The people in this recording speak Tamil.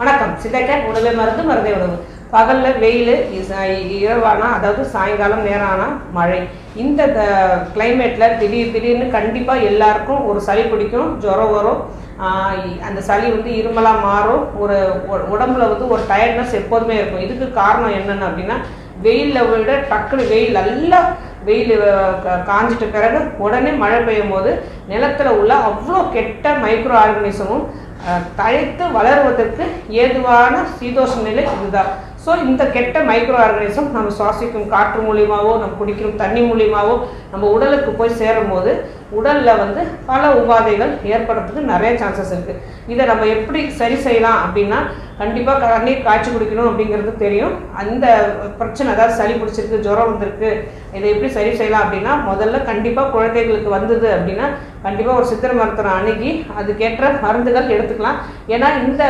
வணக்கம். சிதைக்க உணவே மருந்து மருந்தே உணவு. பகல்ல வெயில், இரவானா அதாவது சாயங்காலம் நேரம் ஆனால் மழை. இந்த கிளைமேட்டில் திடீர்னு கண்டிப்பாக எல்லாருக்கும் ஒரு சளி பிடிக்கும், ஜுரம் வரும். அந்த சளி இருமலாக மாறும். ஒரு உடம்புல ஒரு டயர்ட்னஸ் எப்போதுமே இருக்கும். இதுக்கு காரணம் என்னென்னு அப்படின்னா, வெயிலில் விட டக்குனு நல்லா வெயில் காஞ்சிட்ட பிறகு உடனே மழை பெய்யும் போது நிலத்தில் உள்ள அவ்வளோ கெட்ட மைக்ரோ ஆர்கனிசமும் தழைத்து வளருவதற்கு ஏதுவான சீதோஷ நிலை இதுதான். ஸோ இந்த கெட்ட மைக்ரோ ஆர்கனிசம் நம்ம சுவாசிக்கும் காற்று மூலியமாகவோ நம்ம குடிக்கும் தண்ணி மூலியமாகவோ நம்ம உடலுக்கு போய் சேரும் போது உடலில் பல உபாதைகள் ஏற்படுறதுக்கு நிறைய சான்சஸ் இருக்குது. இதை நம்ம எப்படி சரி செய்யலாம் அப்படின்னா, கண்டிப்பாக தண்ணீர் காய்ச்சி குடிக்கணும் அப்படிங்கிறது தெரியும். அந்த பிரச்சனை, அதாவது சளி பிடிச்சிருக்கு, ஜுரம் வந்திருக்கு, இதை எப்படி சரி செய்யலாம் அப்படின்னா, முதல்ல கண்டிப்பாக குழந்தைகளுக்கு வந்தது அப்படின்னா கண்டிப்பாக ஒரு சித்தர் மருத்துவரை அணுகி அதுக்கேற்ற மருந்துகள் எடுத்துக்கலாம். ஏன்னா இந்த